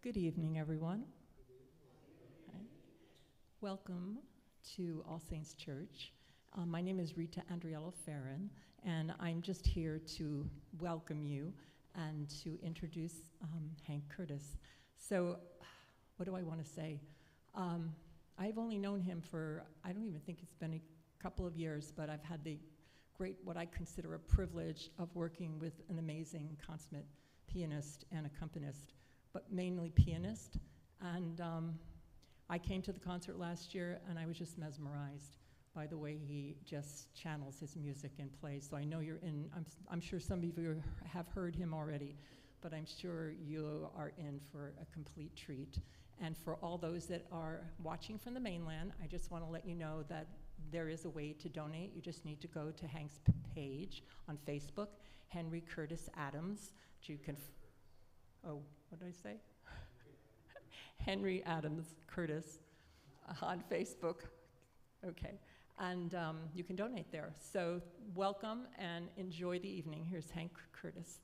Good evening, everyone. Hi. Welcome to All Saints Church. My name is Rita Andriello Farron, and I'm just here to welcome you and to introduce Hank Curtis. So, what do I want to say? I've only known him for, I don't even think it's been a couple of years, but I've had the great, what I consider a privilege of working with an amazing consummate pianist and accompanist, but mainly pianist. And I came to the concert last year and I was just mesmerized by the way he just channels his music and plays. So I know you're in, I'm sure some of you have heard him already, but I'm sure you are in for a complete treat. And for all those that are watching from the mainland, I just want to let you know that there is a way to donate. You just need to go to Hank's page on Facebook, Henry Curtis Adams. You can, what did I say? Henry Adams Curtis on Facebook. Okay, and you can donate there. So welcome and enjoy the evening. Here's Hank Curtis.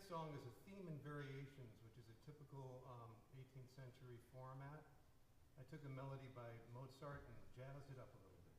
second song is a theme and variations, which is a typical 18th century format. I took a melody by Mozart and jazzed it up a little bit.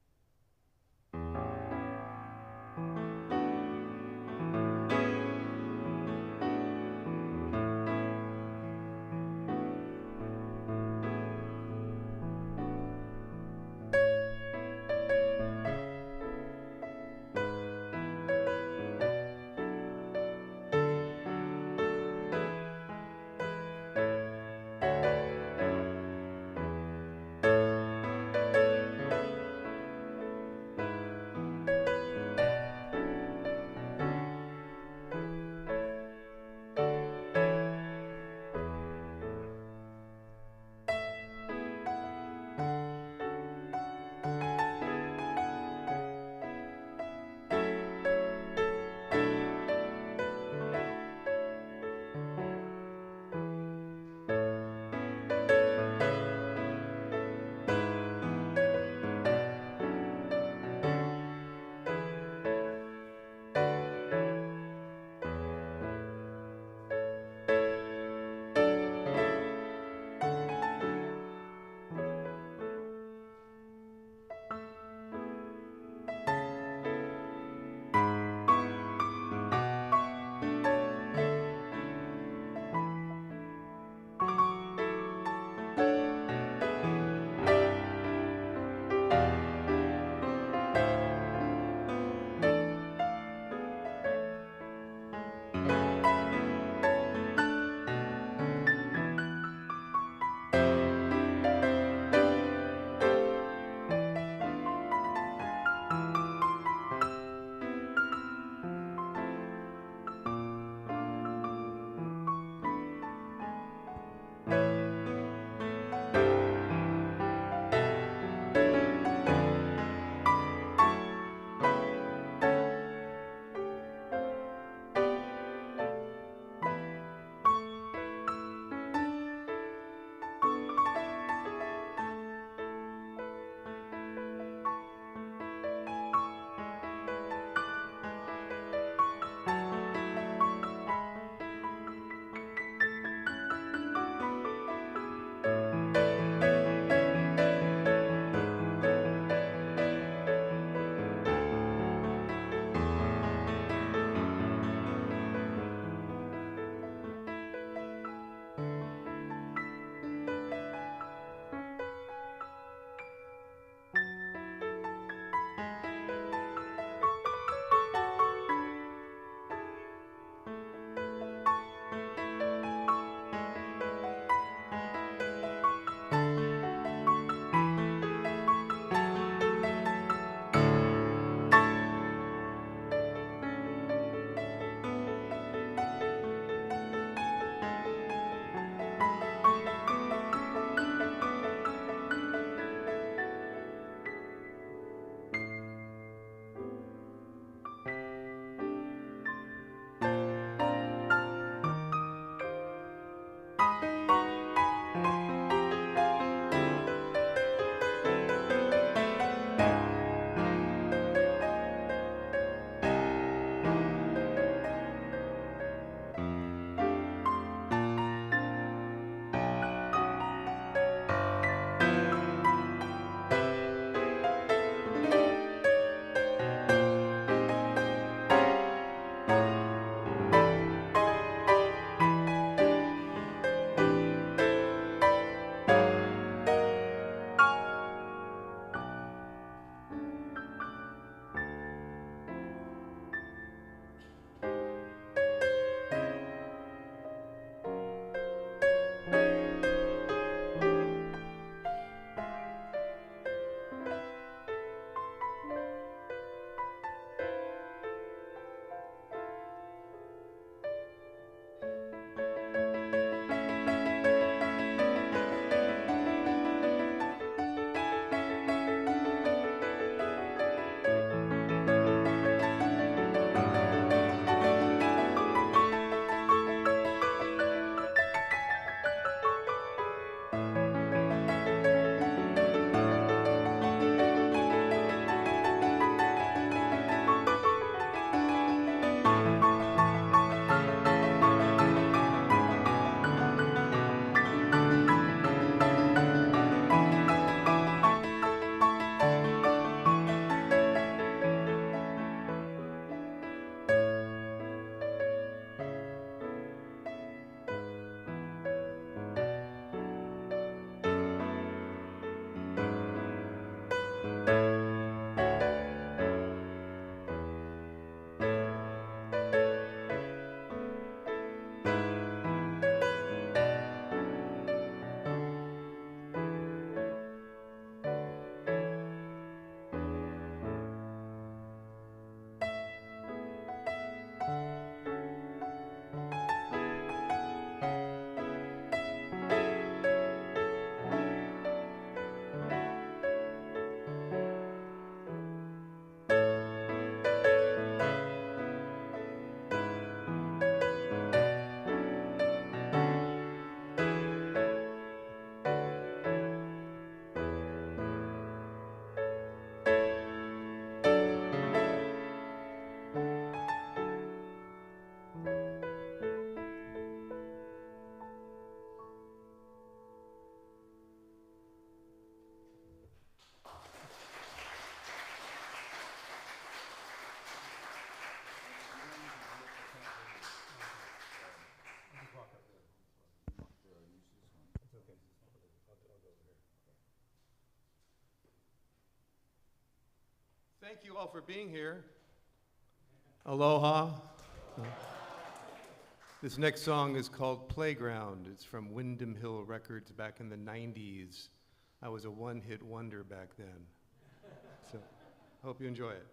Thank you all for being here. Aloha. This next song is called Playground. It's from Windham Hill Records back in the 90s. I was a one-hit wonder back then. So, hope you enjoy it.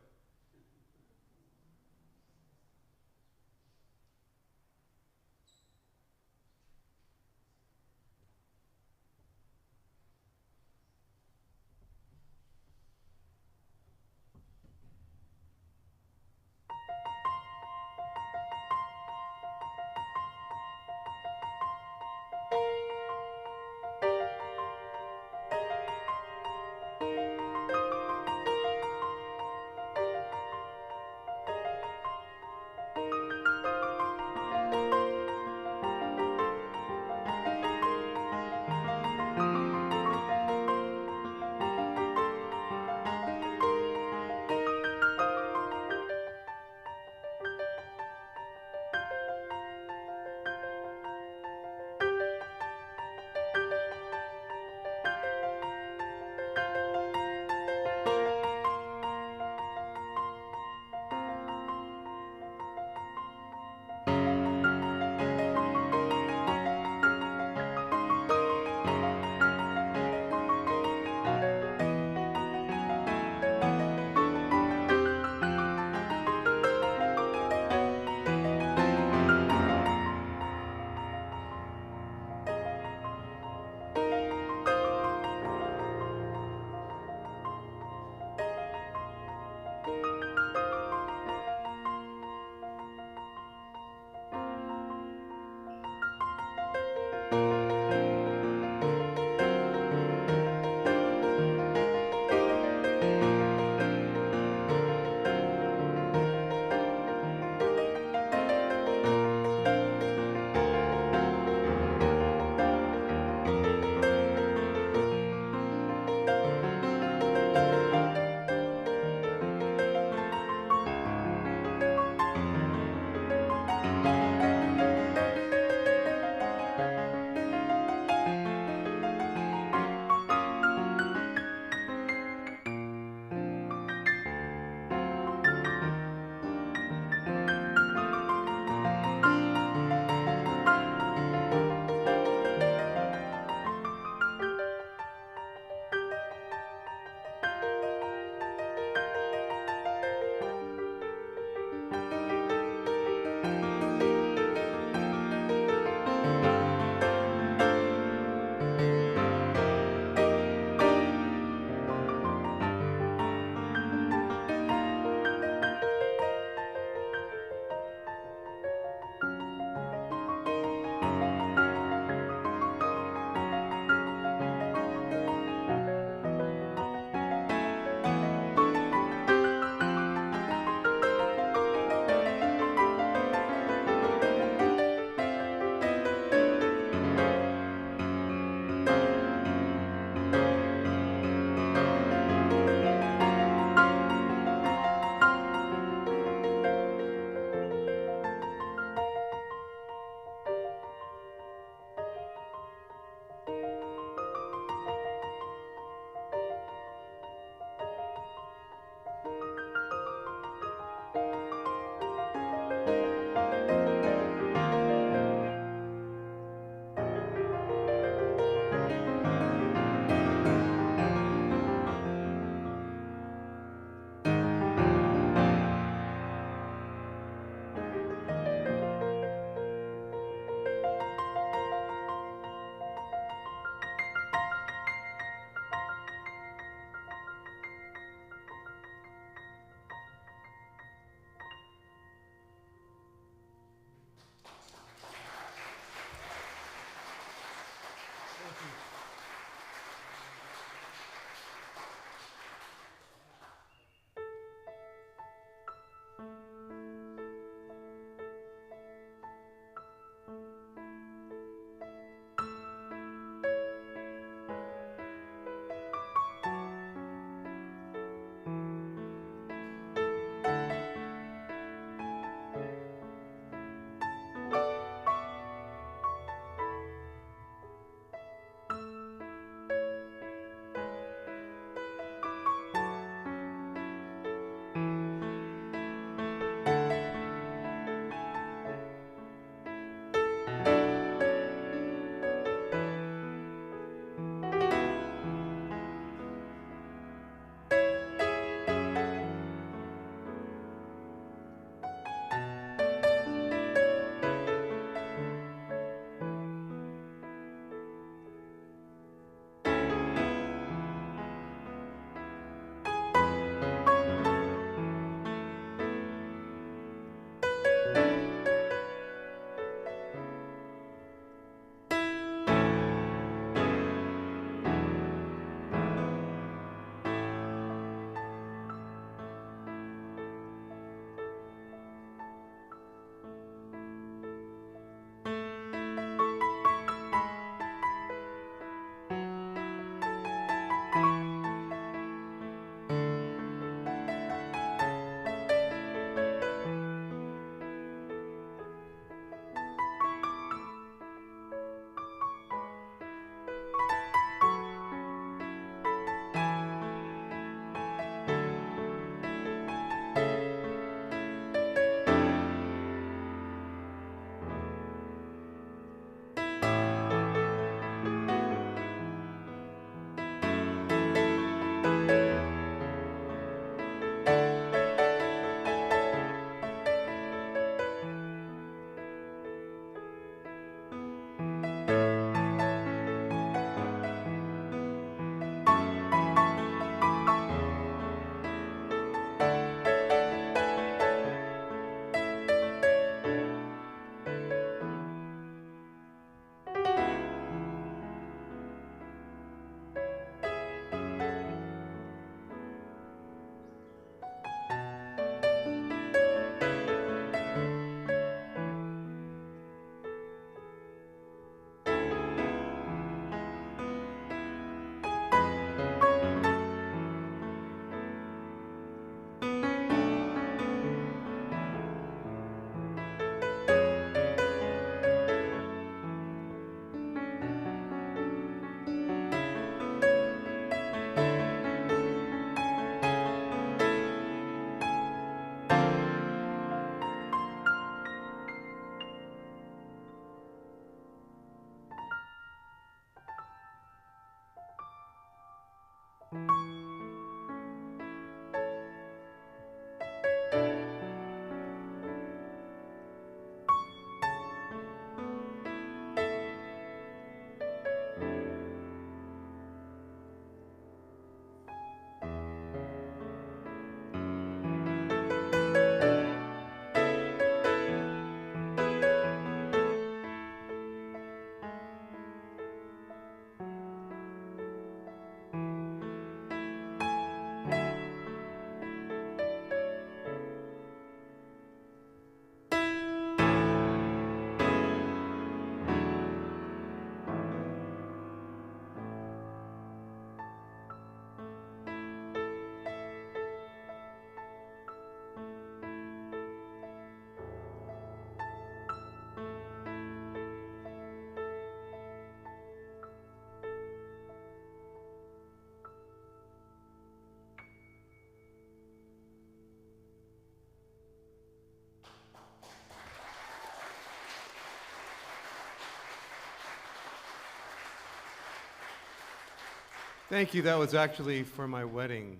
Thank you. That was actually for my wedding,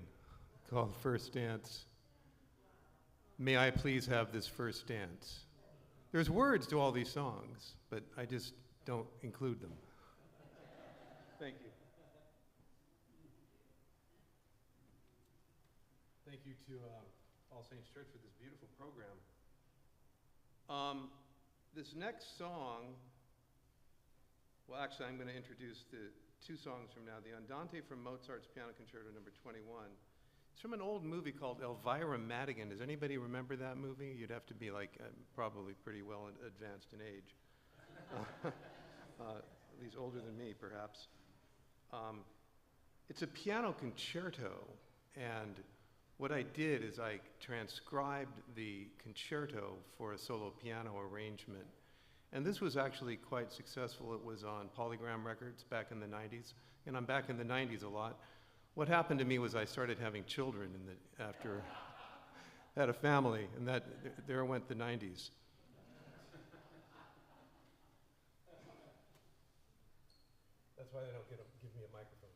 called First Dance. May I please have this first dance? There's words to all these songs, but I just don't include them. Thank you. Thank you to All Saints Church for this beautiful program. This next song, well, actually, I'm going to introduce the two songs from now. The Andante from Mozart's Piano Concerto No. 21. It's from an old movie called Elvira Madigan. Does anybody remember that movie? You'd have to be like probably pretty well advanced in age. At least older than me, perhaps. It's a piano concerto, and what I did is I transcribed the concerto for a solo piano arrangement. And this was actually quite successful. It was on Polygram Records back in the 90s, and I'm back in the 90s a lot. What happened to me was I started having children after had a family, and there went the 90s. That's why they don't give me a microphone.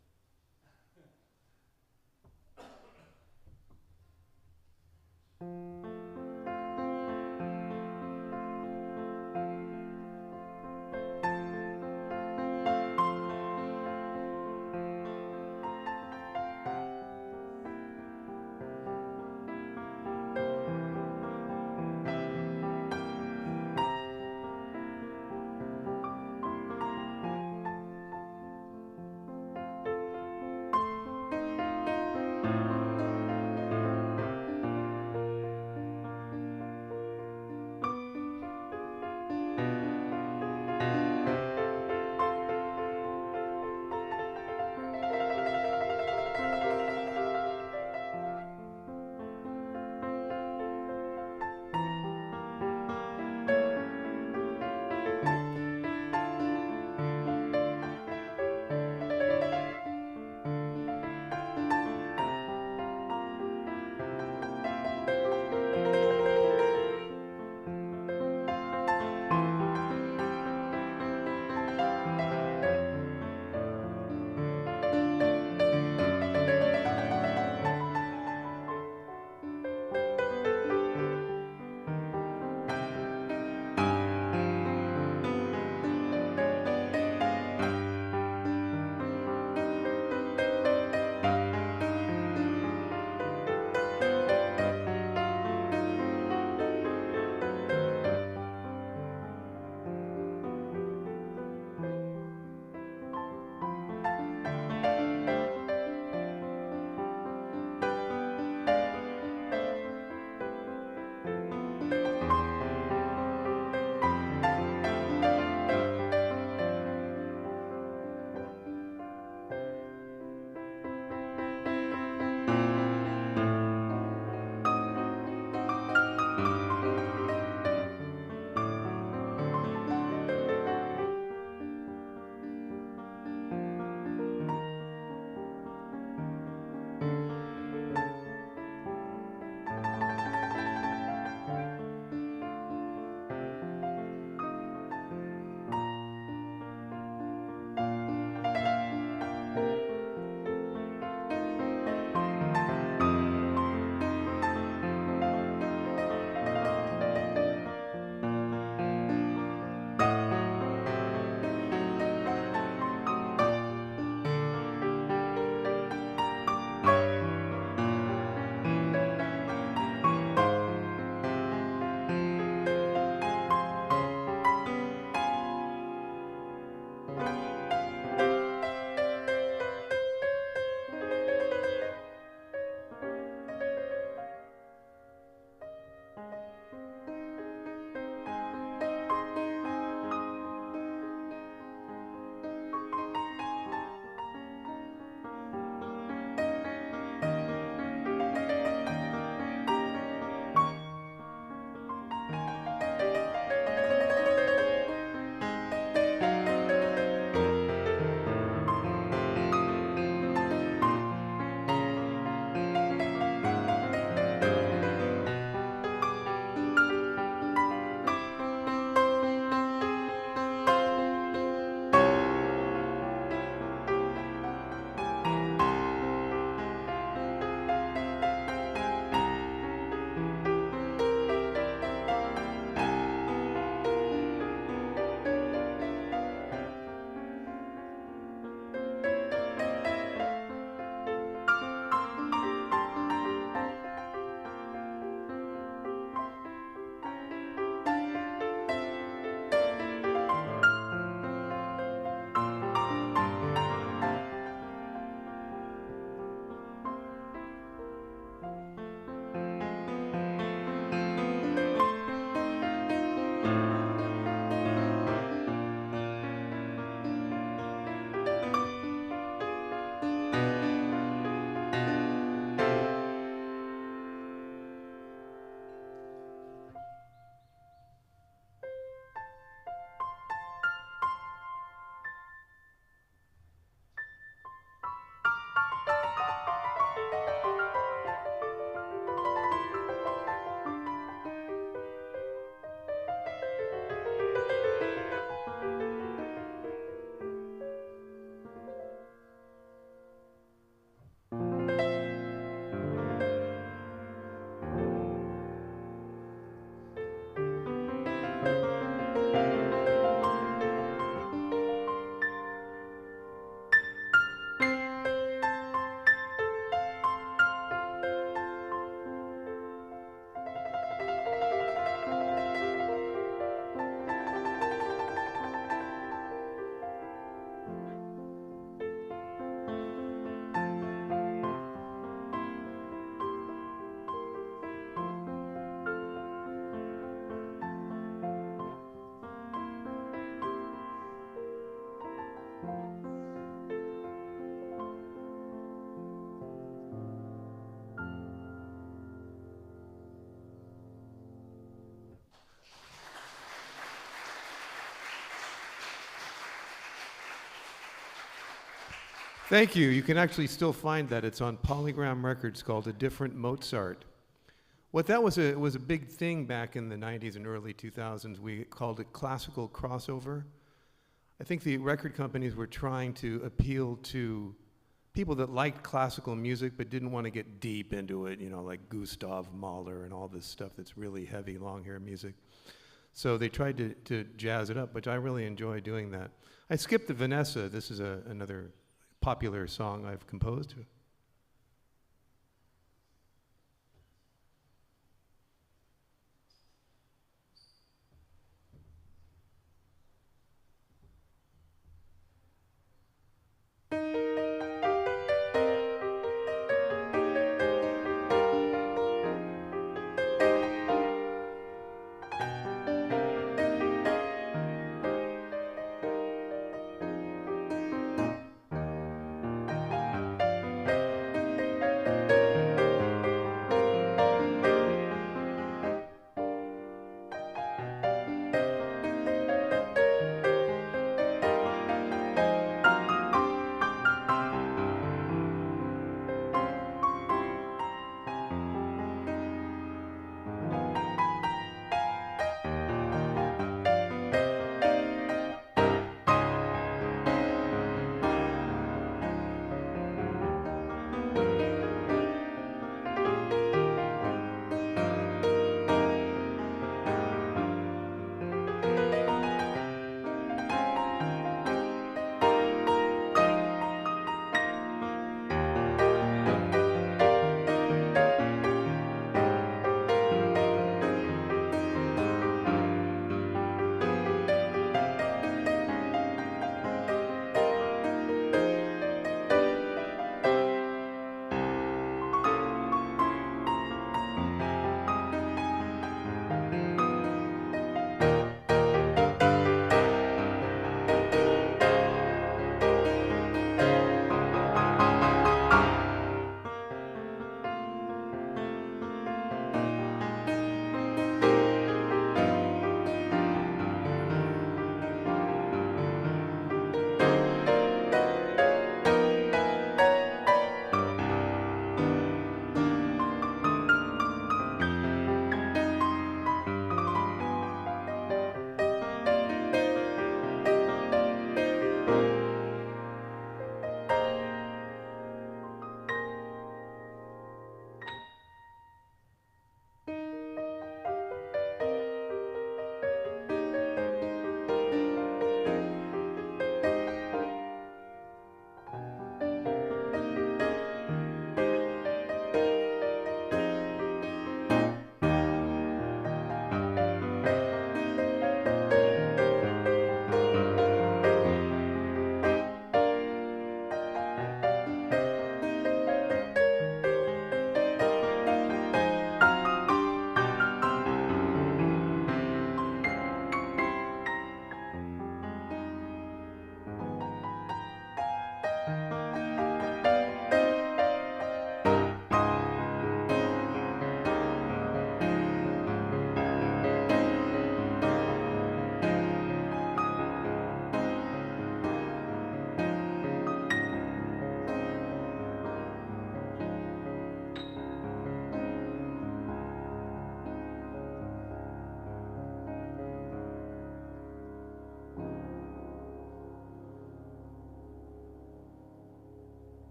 Thank you. You can actually still find that. It's on Polygram Records, called A Different Mozart. What that was, it was a big thing back in the 90s and early 2000s. We called it classical crossover. I think the record companies were trying to appeal to people that liked classical music but didn't want to get deep into it, you know, like Gustav Mahler and all this stuff that's really heavy, long hair music. So they tried to jazz it up, which I really enjoy doing that. I skipped the Vanessa. This is another popular song I've composed.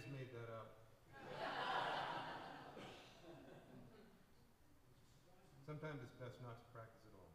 just made that up. Sometimes it's best not to practice at all.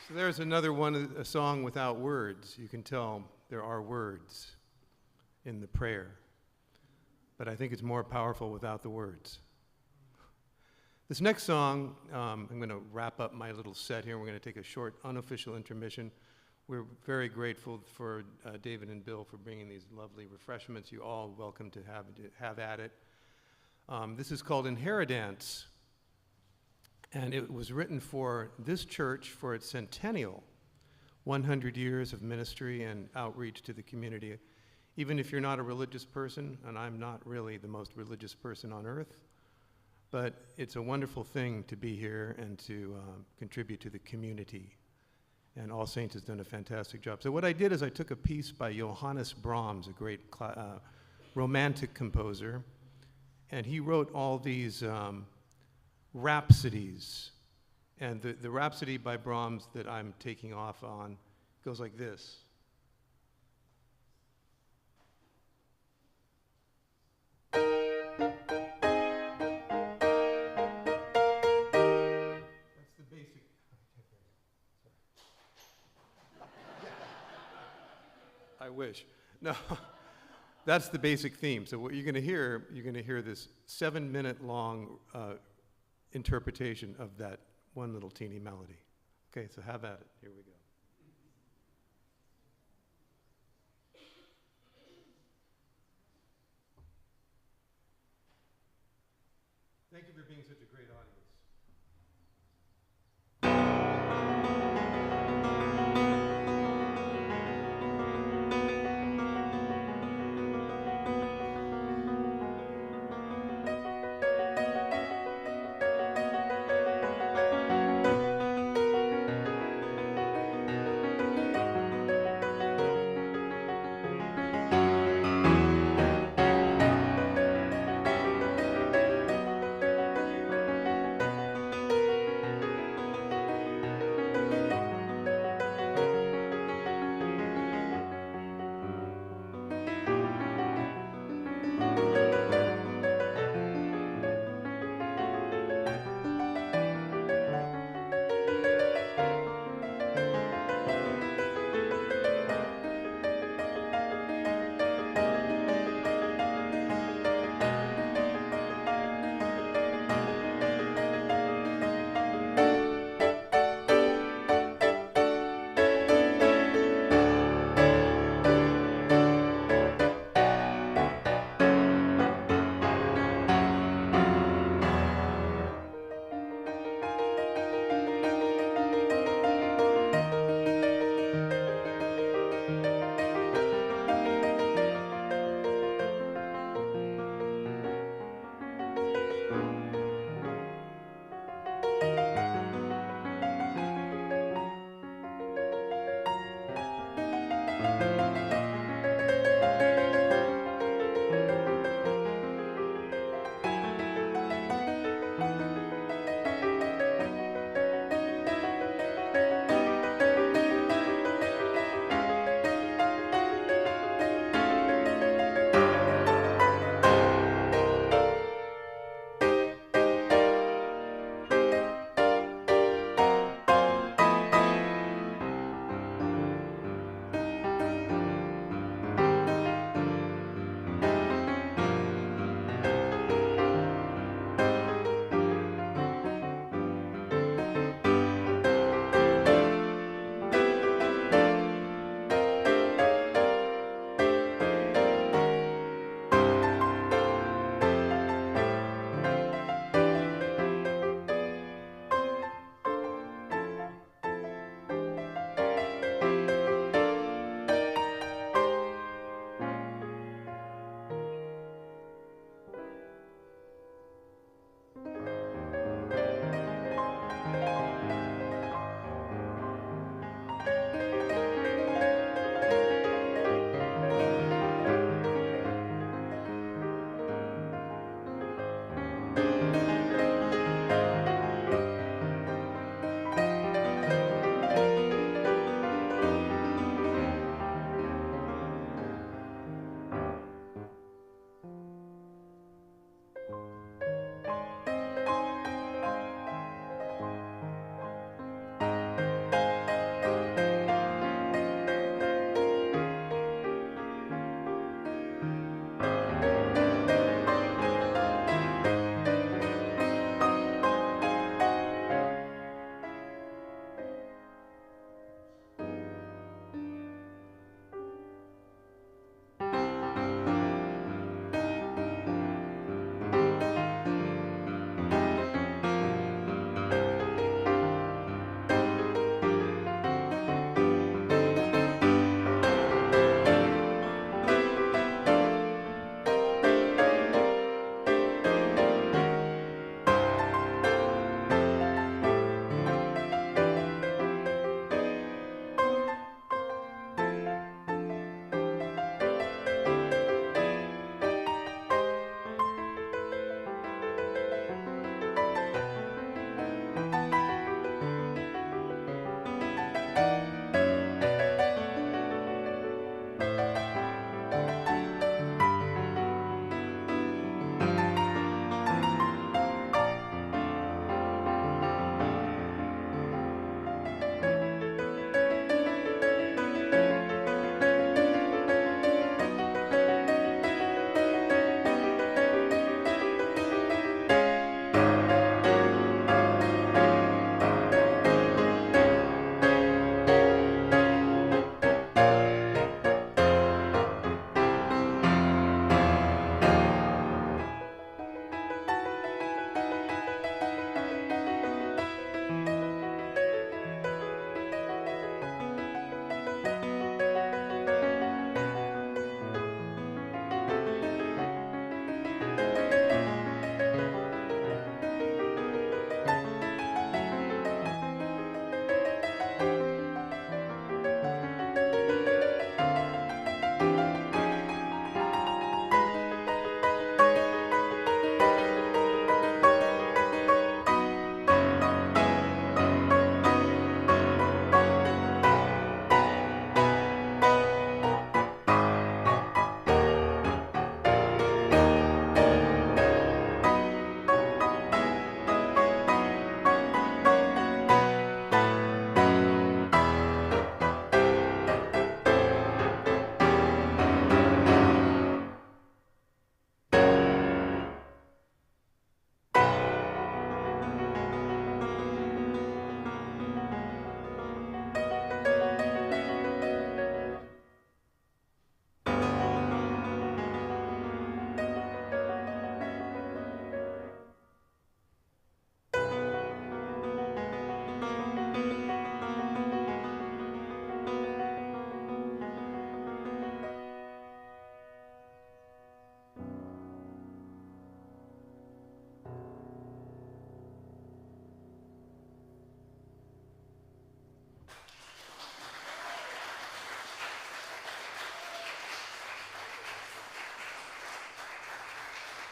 So there's another one, a song without words. You can tell there are words in the prayer, but I think it's more powerful without the words. This next song, I'm going to wrap up my little set here. We're going to take a short unofficial intermission. We're very grateful for David and Bill for bringing these lovely refreshments. You're all welcome to have at it. This is called Inheritance, and it was written for this church for its centennial, 100 years of ministry and outreach to the community. Even if you're not a religious person, and I'm not really the most religious person on earth, but it's a wonderful thing to be here and to contribute to the community. And All Saints has done a fantastic job. So what I did is I took a piece by Johannes Brahms, a great romantic composer, and he wrote all these rhapsodies. And the rhapsody by Brahms that I'm taking off on goes like this. I wish. No, that's the basic theme. So what you're going to hear this 7-minute long interpretation of that one little teeny melody. Okay, so have at it. Here we go. Thank you for being such a great audience.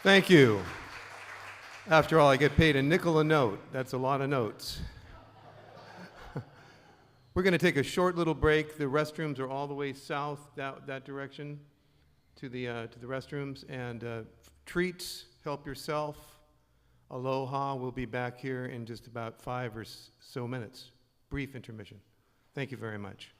Thank you. After all, I get paid a nickel a note. That's a lot of notes. We're going to take a short little break. The restrooms are all the way south, that direction, to the restrooms. And treats, help yourself. Aloha. We'll be back here in just about 5 or so minutes. Brief intermission. Thank you very much.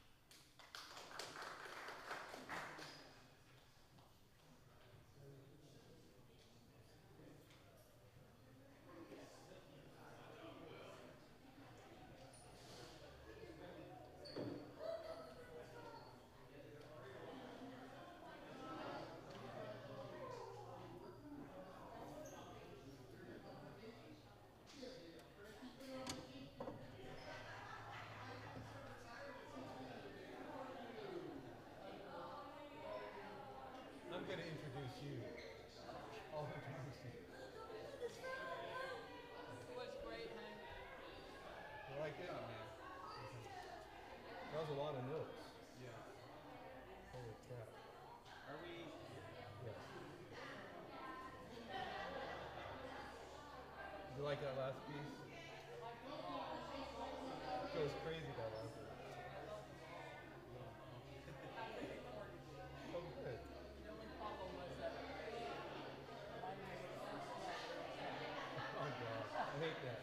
I'm going to introduce you. I'll introduce you. It was great, man. You like it? That was a lot of notes. Yeah. Holy crap. Are we? Yes. You like that last piece? It goes crazy, that last one. Oh, good. The only problem was that mine was Oh, God. I hate that.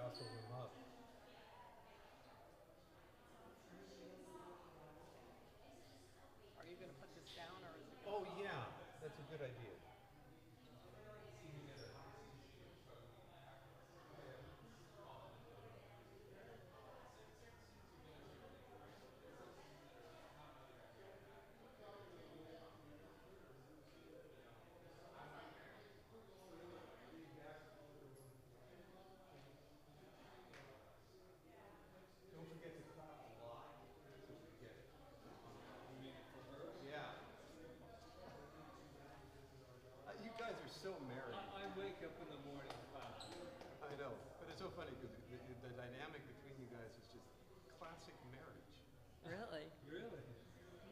rustle them up. Are you going to put this down or is it Oh yeah, that's a good idea. Don't forget to clap a lot so we get it. You mean for her? Yeah. You guys are so merry. I wake up in the morning clapping. I know, but it's so funny because the dynamic between you guys is just classic marriage. Really? Really?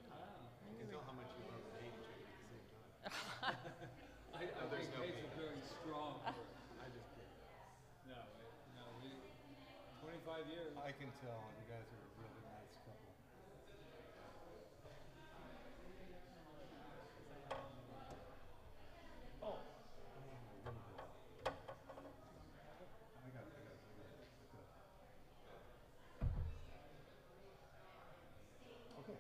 Wow. You can tell how much you love and hate each other at the same time. I there's think no Kate's a hate. very strong person. I just kid. No, we 25 years. I can tell you guys are a really nice couple. Oh. I got it. Okay.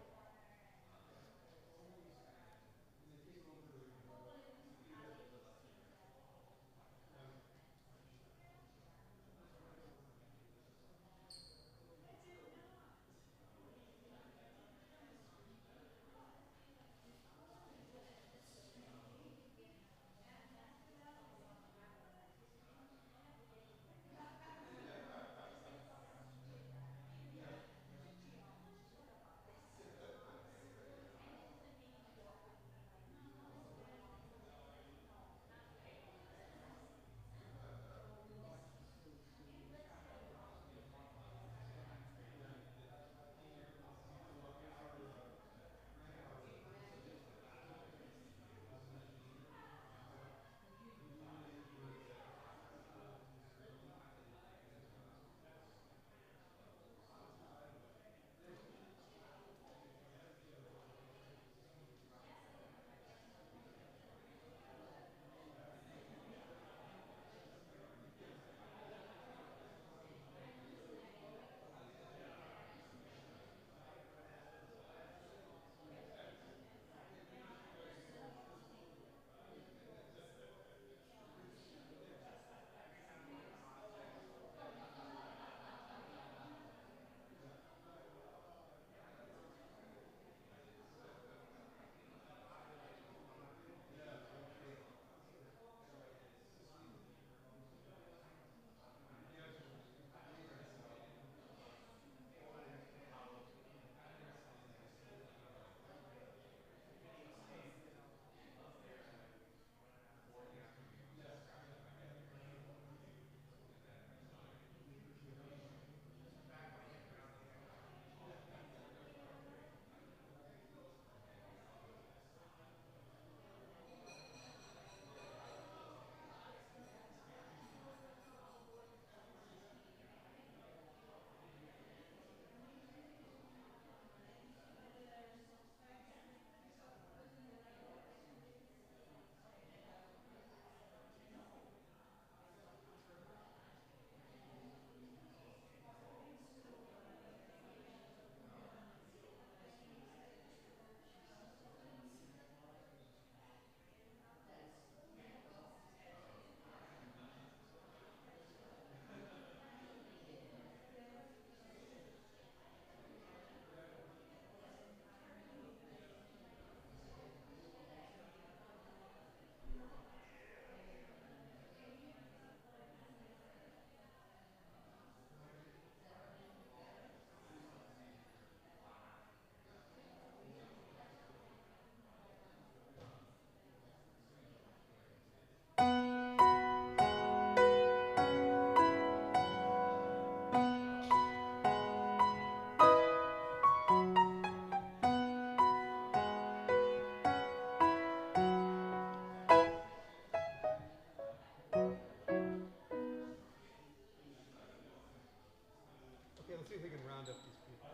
Okay, let's see if we can round up these people.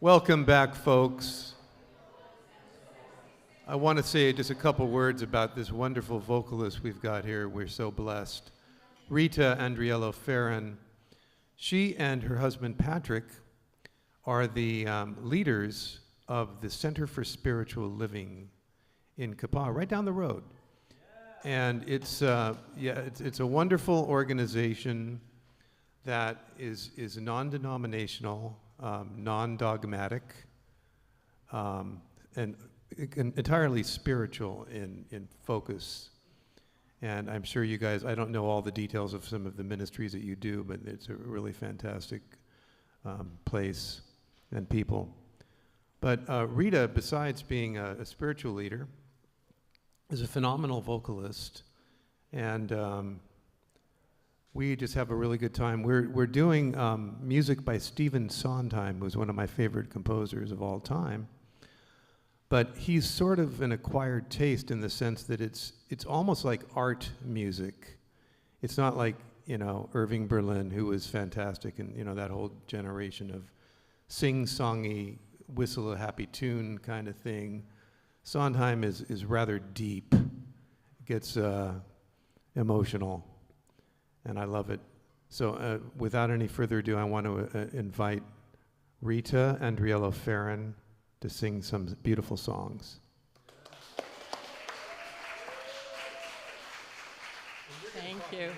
Welcome back, folks. I want to say just a couple words about this wonderful vocalist we've got here. We're so blessed. Rita Andriello Farron. She and her husband Patrick are the leaders of the Center for Spiritual Living in Kapaa, right down the road. And it's a wonderful organization that is non-denominational, non-dogmatic, and entirely spiritual in focus. And I'm sure you guys, I don't know all the details of some of the ministries that you do, but it's a really fantastic place and people. But Rita, besides being a spiritual leader, is a phenomenal vocalist, and we just have a really good time. We're doing music by Stephen Sondheim, who's one of my favorite composers of all time. But he's sort of an acquired taste in the sense that it's almost like art music. It's not like, Irving Berlin, who was fantastic, and that whole generation of sing-songy, whistle a happy tune kind of thing. Sondheim is rather deep. It gets emotional, and I love it. So without any further ado, I want to invite Rita Andriello Farron to sing some beautiful songs. Thank you.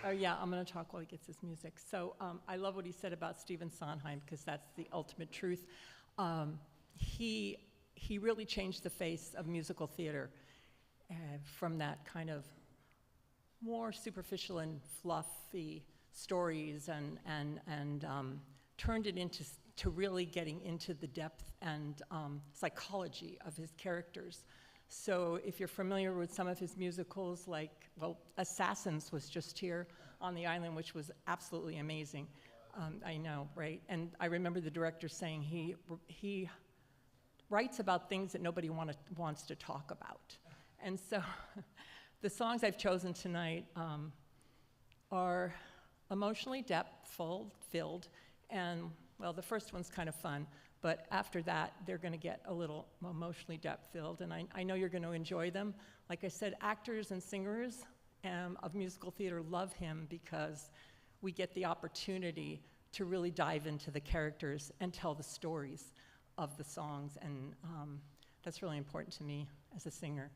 Oh yeah, I'm going to talk while he gets his music. So I love what he said about Stephen Sondheim, because that's the ultimate truth. He really changed the face of musical theater from that kind of more superficial and fluffy stories and turned it into really getting into the depth and psychology of his characters. So if you're familiar with some of his musicals, like, Assassins was just here on the island, which was absolutely amazing. I know, right? And I remember the director saying he writes about things that nobody wants to talk about. And so the songs I've chosen tonight are emotionally depth-filled, and, the first one's kind of fun, but after that, they're going to get a little emotionally depth-filled, and I know you're going to enjoy them. Like I said, actors and singers of musical theater love him because we get the opportunity to really dive into the characters and tell the stories of the songs, and that's really important to me as a singer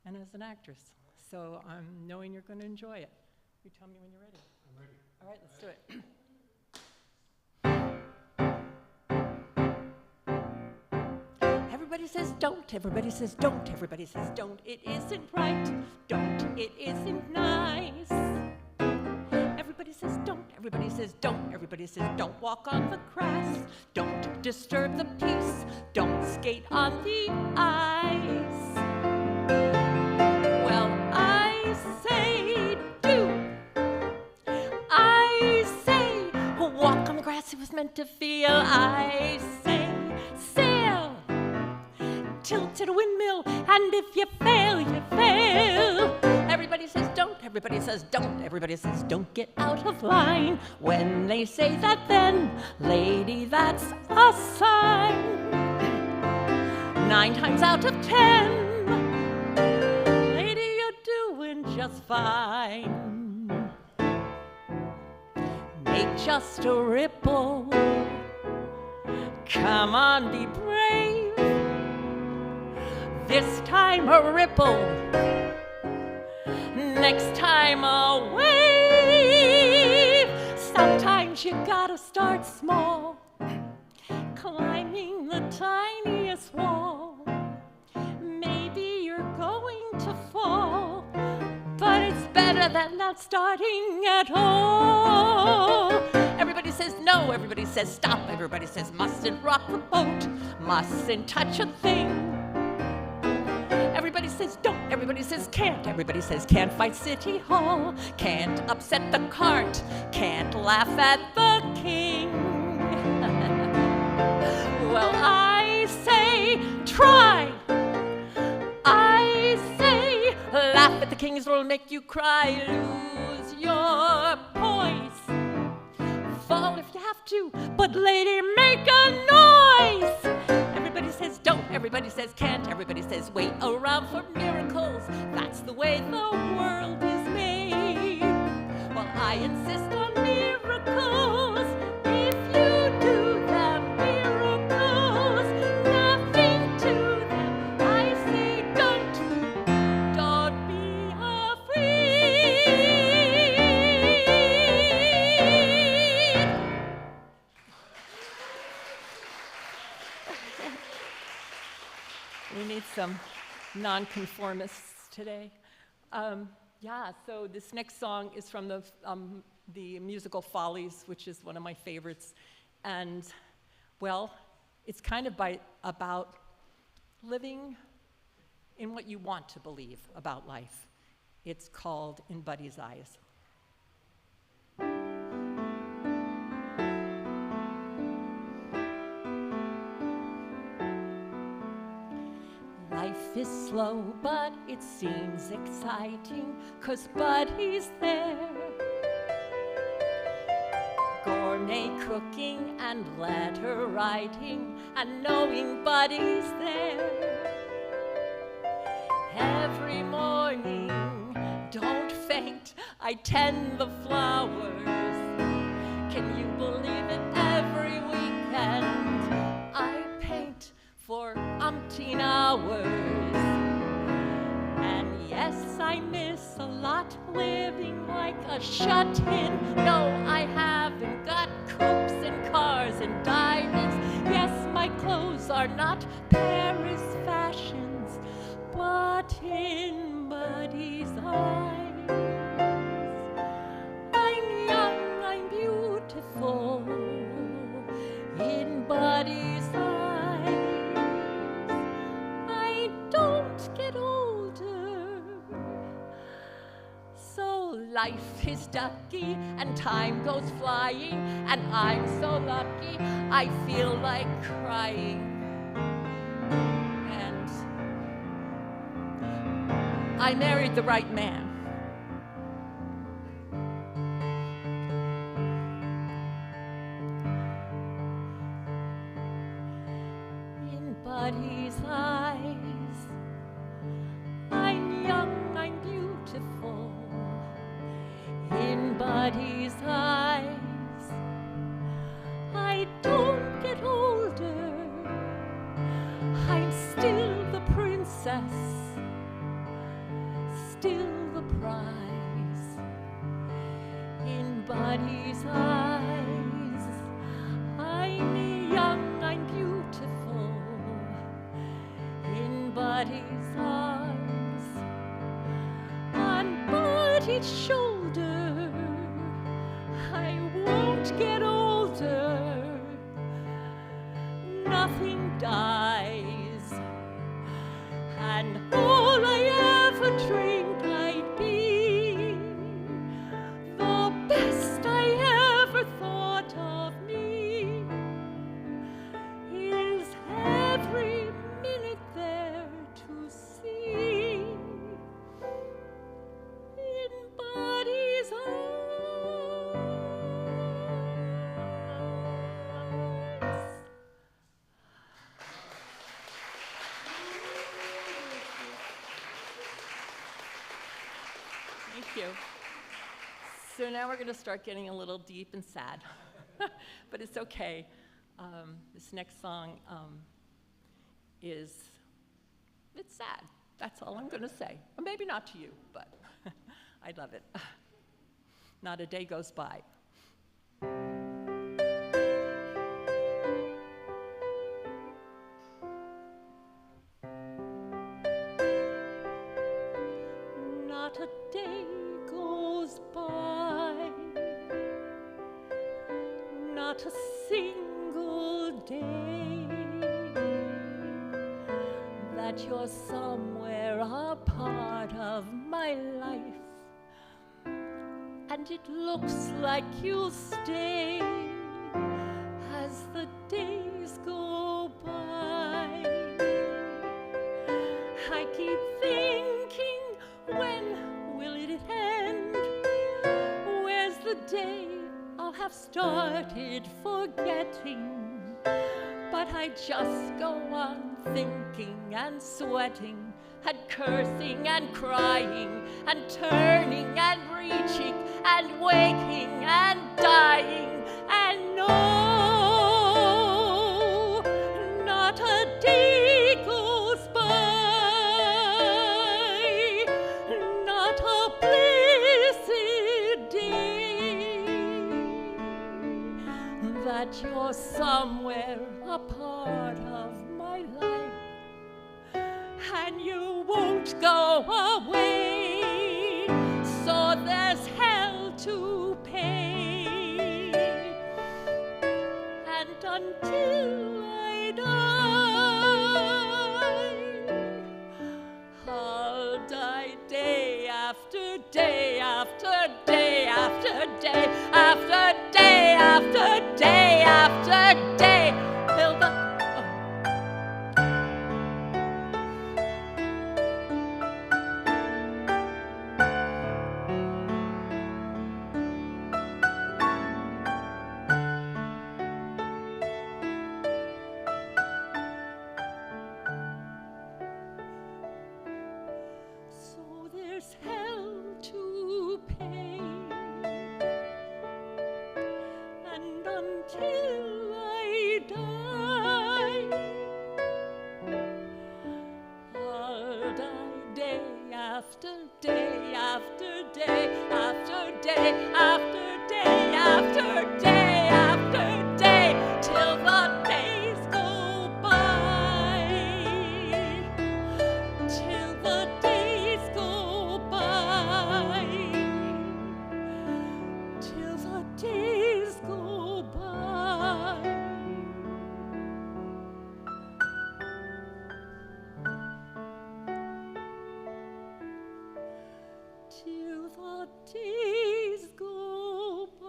and as an actress. So I'm knowing you're going to enjoy it. You tell me when you're ready. I'm ready. All right, let's do it. Everybody says don't, everybody says don't, everybody says don't, it isn't right, don't, it isn't nice. Everybody says don't, everybody says don't, everybody says don't walk on the grass, don't disturb the peace, don't skate on the ice. Well, I say do, I say walk on the grass, it was meant to feel, I say sail, tilt at a windmill, and if you fail, you fail. Everybody says don't, everybody says don't, everybody says don't get out of line. When they say that, then, lady, that's a sign. 9 times out of 10, lady, you're doing just fine. Make just a ripple, come on, be brave. This time a ripple, next time a wave. Sometimes you gotta start small, climbing the tiniest wall. Maybe you're going to fall, but it's better than not starting at all. Everybody says no, everybody says stop, everybody says mustn't rock the boat, mustn't touch a thing. Everybody says don't, everybody says can't, everybody says can't fight City Hall, can't upset the cart, can't laugh at the king. Well, I say try, I say laugh at the kings, it'll make you cry, lose your poise, fall if you have to, but lady, make a noise. Everybody says don't, everybody says can't, everybody says wait around for miracles. That's the way the world is made. Well, I insist on miracles. If you do them miracles, nothing to them. I say don't be afraid. We need some nonconformists today. So this next song is from the musical Follies, which is one of my favorites. And, well, it's kind of about living in what you want to believe about life. It's called In Buddy's Eyes. Life is slow, but it seems exciting, 'cause Buddy's there. Gourmet cooking and letter writing, and knowing Buddy's there. Every morning, don't faint, I tend the flowers. Can you believe it? Every weekend, I paint for umpteen hours. And yes, I miss a lot, living like a shut-in. No, I haven't got cooks and cars and diamonds. Yes, my clothes are not Paris fashions, but in Buddy's eyes, I'm young, I'm beautiful. In Buddy's eyes, I don't get older. So life is ducky and time goes flying, and I'm so lucky I feel like crying. And I married the right man. In Buddy's eyes, I'm young, I'm beautiful. In Buddy's eyes, I don't get older. I'm still the princess, still the prize. In Buddy's eyes, I'm young, I'm beautiful. In Buddy's arms, on Buddy's shoulder, I won't get older. Nothing dies, and all I ever dreamed I'd be, the best I ever thought of me, is every minute there to see. In Buddy's eyes. Thank you. So now we're going to start getting a little deep and sad, but it's okay. This next song it's sad. That's all I'm going to say. Or maybe not to you, but I love it. Not a day goes by. Not a day goes by, not a single day, that you're somewhere a part of my life, and it looks like you'll stay as the days go by. I keep thinking, when will it end? Where's the day I'll have started forgetting, but I just go on thinking and sweating and cursing and crying and turning and reaching and waking and dying, and no, not a day goes by, not a blessed day, that you're somewhere a part of my life, and you won't go away, so there's hell to pay, and until I die, I'll die day after day after day after day after day after day after day, till the so there's hell to pay, and until I die, I'll die day after day after day after day after day after day after day, till the days go by, till the days go by, till the days go by. Till the days go by.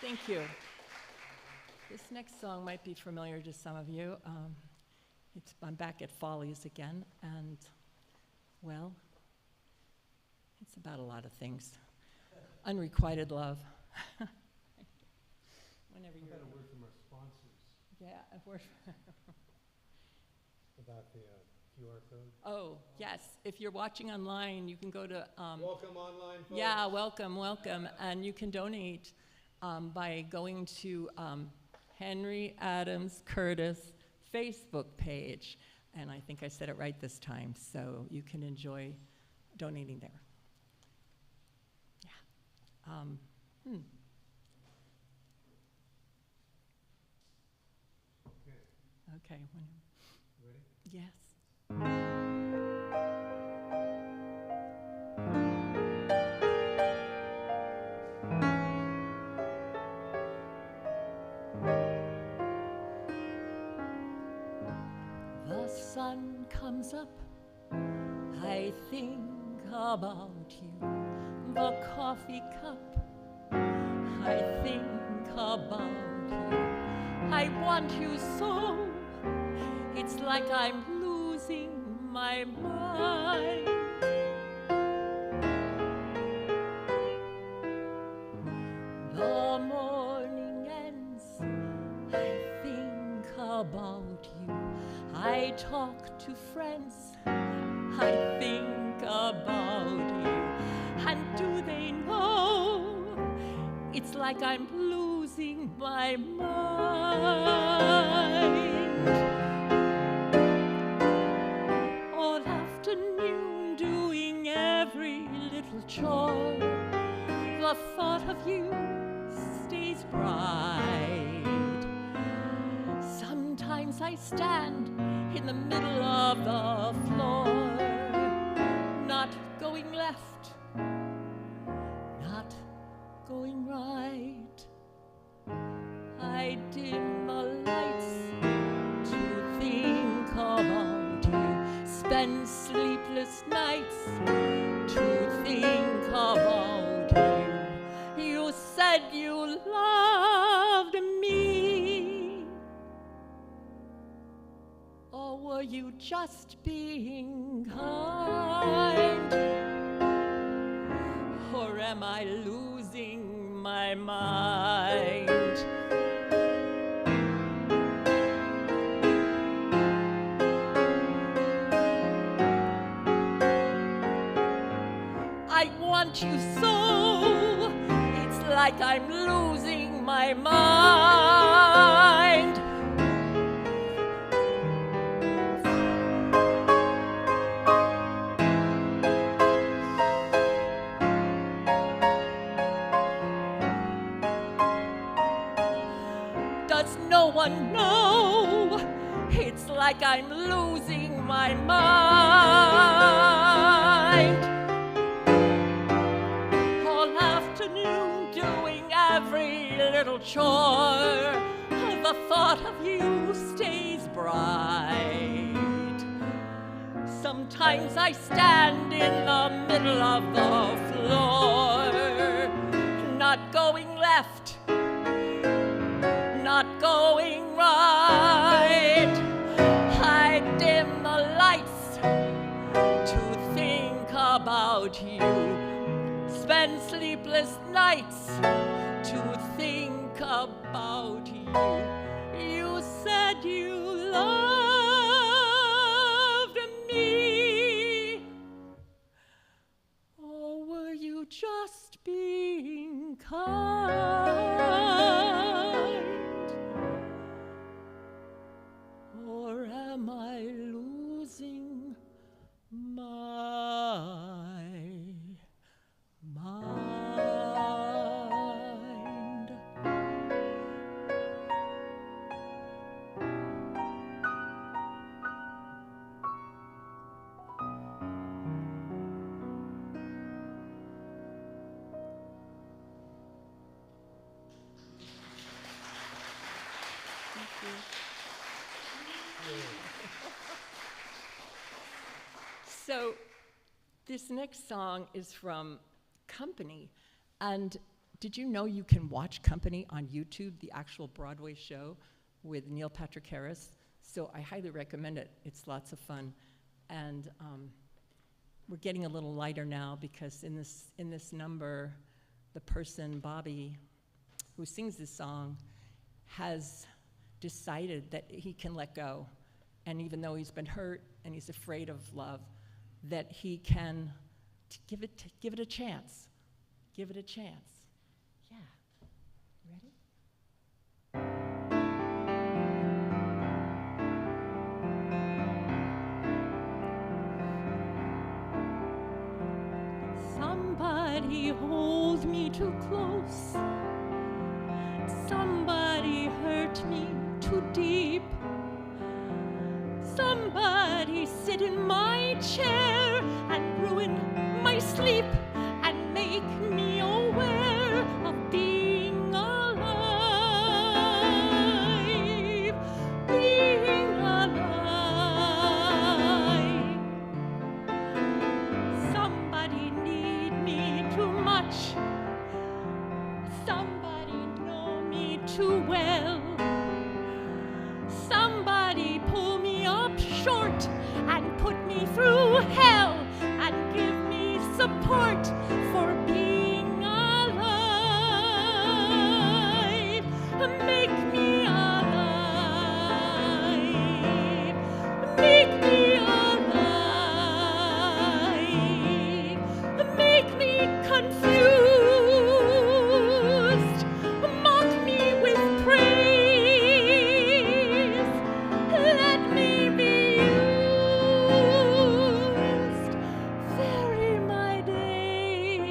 Thank you. This next song might be familiar to some of you. I'm back at Follies again, and, well, it's about a lot of things. Unrequited love. Whenever you're... I've got a word from our sponsors Yeah, a word. about the QR code. Oh, yes. If you're watching online, you can go to... Welcome online, folks. Yeah, welcome. And you can donate by going to Henry Adams Curtis Facebook page. And I think I said it right this time, so you can enjoy donating there. Yeah. Okay. Ready? Yes. The sun comes up, I think about you. The coffee cup, I think about you. I want you so, it's like I'm losing my mind. The morning ends, I think about you. I talk to friends, I think about you. And do they know, it's like I'm losing my mind. All afternoon doing every little chore, the thought of you stays bright. Sometimes I stand in the middle of the floor, not going left, not going right. I dim the lights to think about you, spend sleepless nights to think about you. You said said you loved me? Or were you just being kind? Or am I losing my mind? I want you so, it's like I'm losing my mind. Does no one know? It's like I'm losing my mind. All afternoon doing every little chore, the thought of you stays bright. Sometimes I stand in the middle of the floor, not going left, not going right. I dim the lights to think about you, spend sleepless nights to think about you. You said you loved me, or were you just being kind? Or am I losing my mind? So this next song is from Company. And did you know you can watch Company on YouTube, the actual Broadway show with Neil Patrick Harris? So I highly recommend it. It's lots of fun. And we're getting a little lighter now because in this number, the person, Bobby, who sings this song, has decided that he can let go. And even though he's been hurt and he's afraid of love, that he can give it a chance. Give it a chance. Yeah. Ready? Somebody hold me too close. Somebody hurt me too deep. Somebody sit in my chair and ruin my sleep and make me aware of being alive, being alive. Somebody need me too much. Somebody know me too well. Somebody pull me up short and put me through hell and give me support for being alive. Make me alive. Make me alive. Make me confused. Mock me with praise. Let me be used. Vary my days.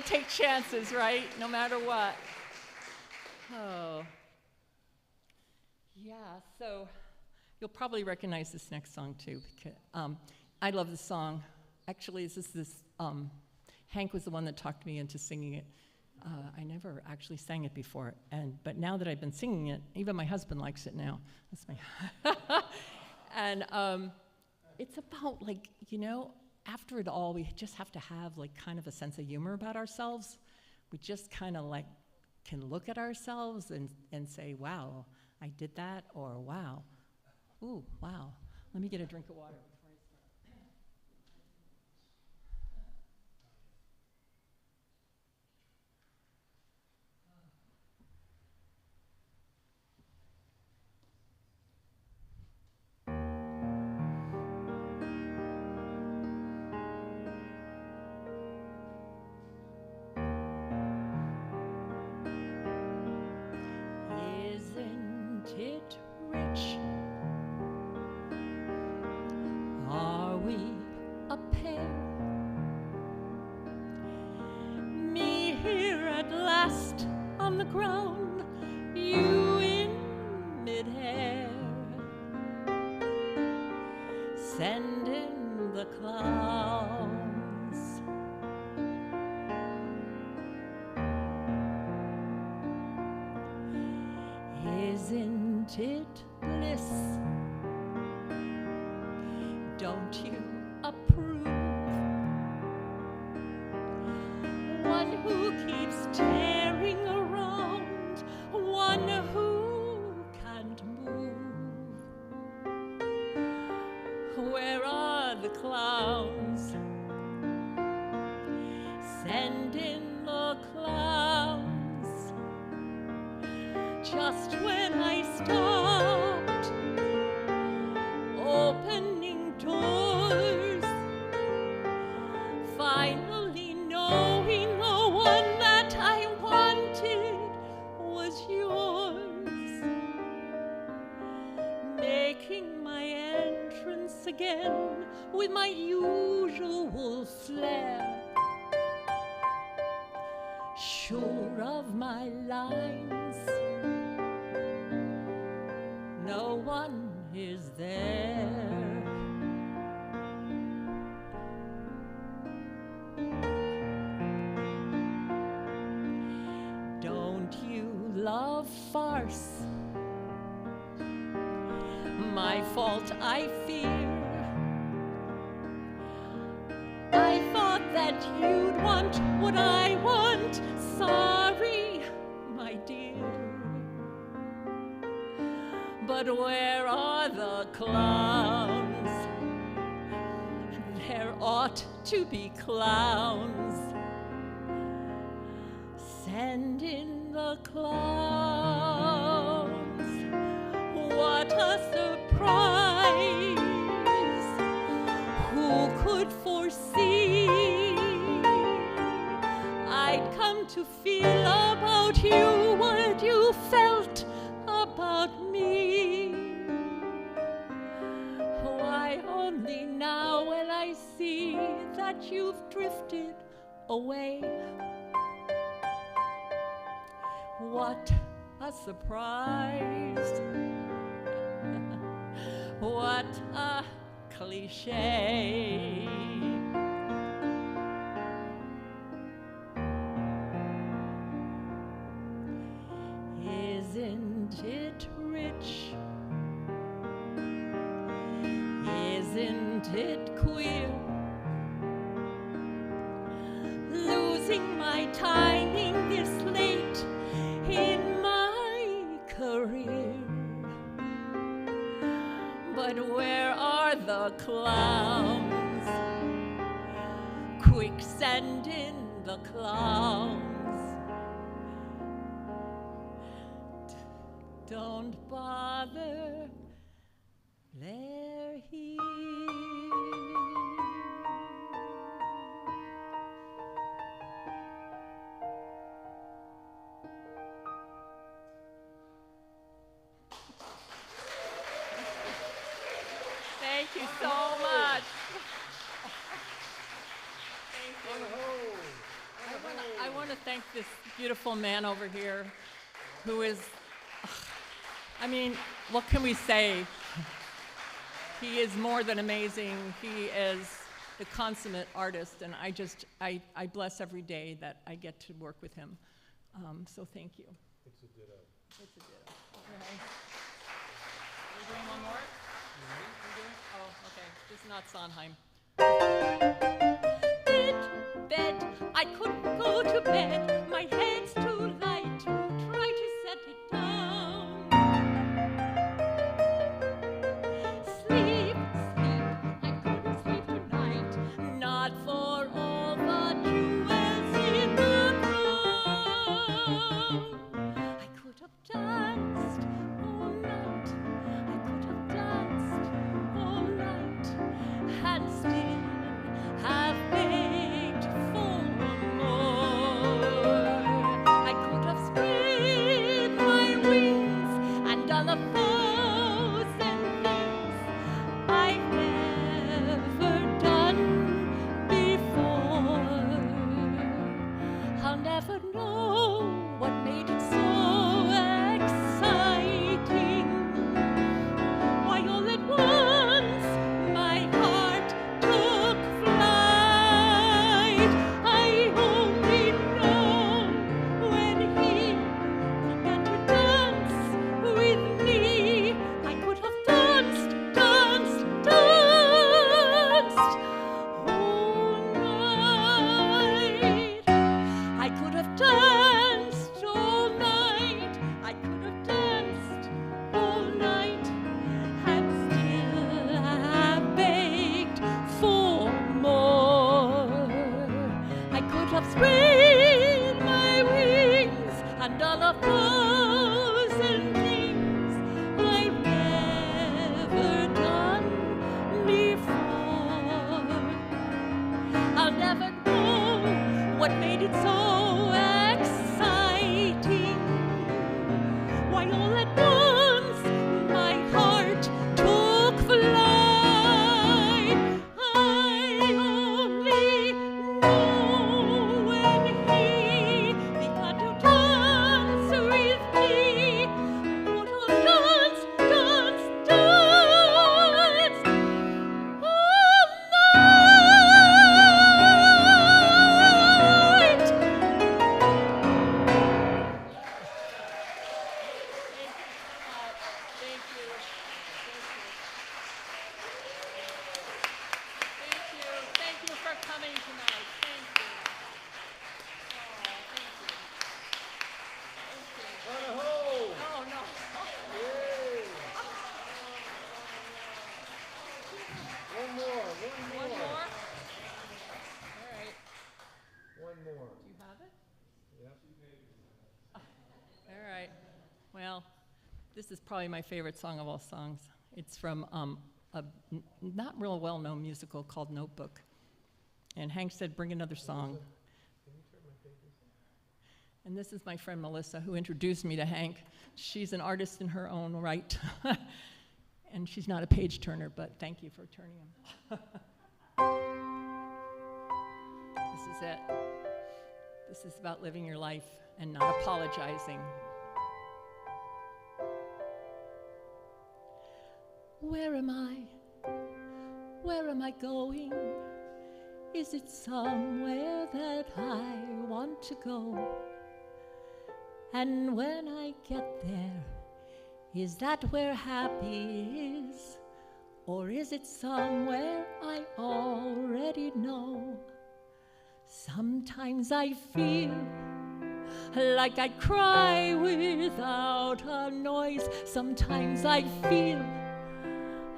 take chances, right? No matter what. Oh. Yeah, so you'll probably recognize this next song too. Because, I love the song. Actually, Hank was the one that talked me into singing it. I never actually sang it before, but now that I've been singing it, even my husband likes it now. That's my. And it's about, like, after it all, we just have to have, like, kind of a sense of humor about ourselves. We just kind of, like, can look at ourselves and say, wow, I did that, or wow, ooh, wow. Let me get a drink of water. Isn't it rich? Are we a pair? Me here at last on the ground, you in midair. Send in the clowns. Isn't it bliss? Don't you approve? One who keeps tearing around, one who can't move. Where are the clowns? Send in the clowns. Just when I stopped opening doors, finally knowing the one that I wanted was yours, making my entrance again with my usual flair, sure of my lines. No one is there. Don't you love farce? My fault, I fear. I thought that you'd want what I want. Sorry, my dear. But where are the clowns? There ought to be clowns. Send in the clowns. What a surprise! Who could foresee I'd come to feel about you what you felt about me? Why, only now will I see that you've drifted away. What a surprise. What a cliche. Isn't it rich? Isn't it queer? Losing my timing this late in my career. But where are the clowns? Quick, send in the clowns. Don't bother, they're here. Thank you so much. Thank you. I this beautiful man over here who is, I mean, what can we say? He is more than amazing. He is the consummate artist, and I bless every day that I get to work with him. So thank you. It's a ditto. It's a ditto. Okay. Are we doing one more? We're doing, oh, okay. This is not Sondheim. Bed, I couldn't go to bed. My head's too light. Try to set it down. Sleep, I couldn't sleep tonight. Not for all the jewels in the crown. I could have danced all night. I could have danced all night and still have begged for more. I could have spread my wings and done a thousand things I've never done before. I'll never know what made it so exciting. Why all at once my heart took flight. I only know when he began to dance with me. I could have danced all night. I could have danced all night. I could have danced all night and still have begged for more. I could have spread my wings and done a thousand things I've never done before. I'll never know what made it so exciting. Why all at once my heart took flight. I only know when he began to dance with me. Would have danced all night. Thank you. Thank you for coming tonight. Thank you. Oh, thank you. Thank you. Ho! Oh, no. Yay! One more. One more? All right. One more. Do you have it? Yep. All right. Well, this is probably my favorite song of all songs. It's from a not real well-known musical called Notebook. And Hank said, bring another song. Can you turn my pages? And this is my friend Melissa, who introduced me to Hank. She's an artist in her own right. And she's not a page turner, but thank you for turning them. This is it. This is about living your life and not apologizing. Where am I? Where am I going? Is it somewhere that I want to go? And when I get there, is that where happy is? Or is it somewhere I already know? Sometimes I feel like I cry without a noise. Sometimes I feel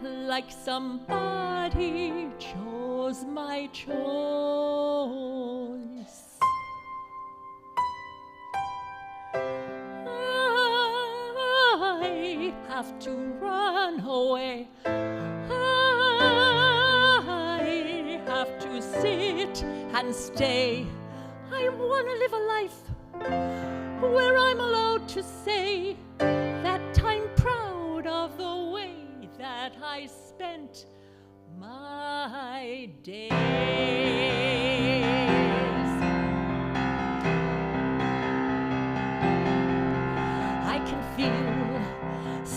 like somebody chose my choice. I have to run away. I have to sit and stay. I want to live a life where I'm allowed to say that I'm proud of the way that I spent my days.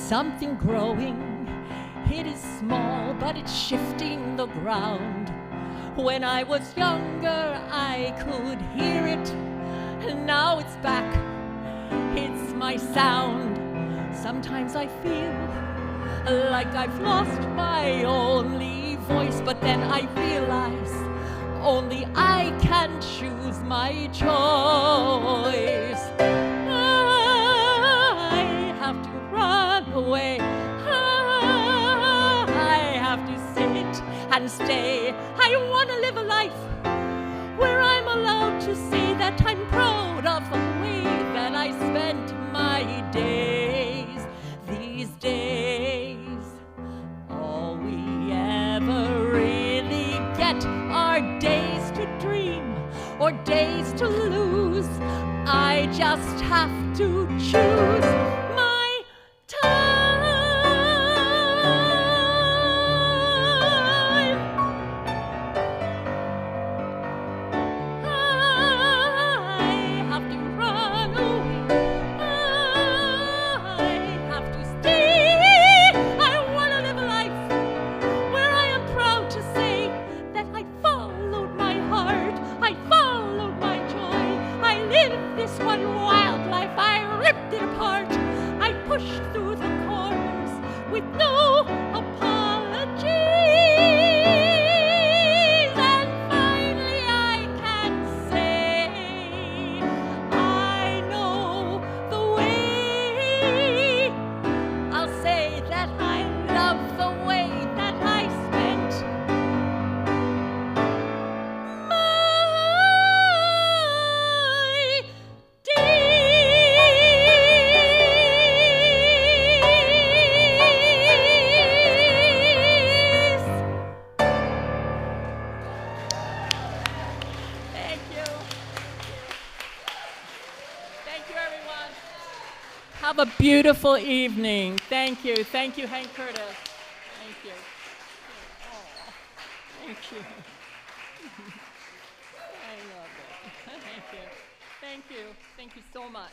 something growing. It is small, but it's shifting the ground. When I was younger, I could hear it. And now it's back. It's my sound. Sometimes I feel like I've lost my only voice, but then I realize only I can choose my choice. I have to run away. I have to sit and stay. I want to live a life where I'm allowed to say that I'm proud of the way that I spent my days. These days, all we ever really get are days to dream or days to lose. I just have to choose my time. I have to run away. I have to stay. I want to live a life where I am proud to say that I followed my heart. I followed my joy. I lived this one wild life. I ripped it apart. I pushed through the corners with no apologies. And finally I can say I know the way. I'll say that I love the way that I spent my days. Thank you. Thank you, everyone. Have a beautiful evening. Thank you. Thank you, Hank Curtis. Thank you. Oh, thank you. I love it. Thank you. Thank you. Thank you so much.